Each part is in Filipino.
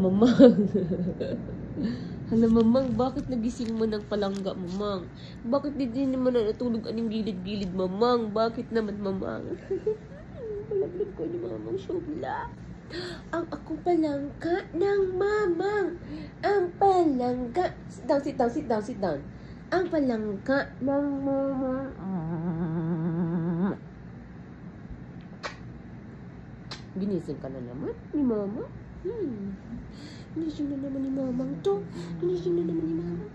Mamang. Hala, Mamang, bakit nagising mo ng palangga, Mamang? Bakit di naman na natulog aning gilid-gilid, Mamang? Bakit naman, Mamang? Malaglag ko ni Mamang Shobla. Ang akong palangga ng Mamang. Ang palangga. Sit down, sit down, sit down, sit down. Ang palangga ng Mamang. Ginising ka na naman ni Mama? Ginising na naman ni Mamang to. Ginising na naman ni Mamang.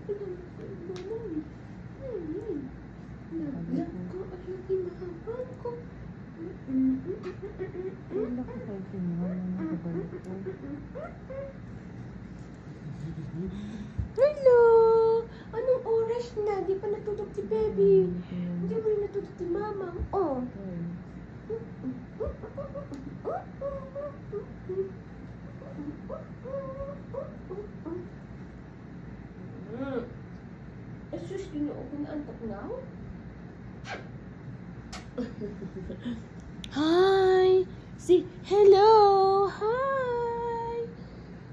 Naglag ko ang ginahapang ko. Wala ko kayo sinuha na nakabalik ko. Hello! Anong oras na? Di pa natutog si baby. Hindi mo rin natutog si Mamang. Oh. Asus, ginoo ko na antok na. Hi! Si hello! Hi!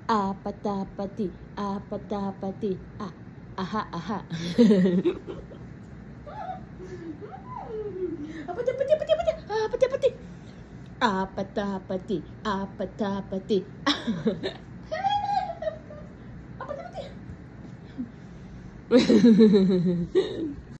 Apatapati, apatapati. Ah, aha, aha. Apatapati, apatapati, apatapati. Apatapati, apatapati. Apatapati.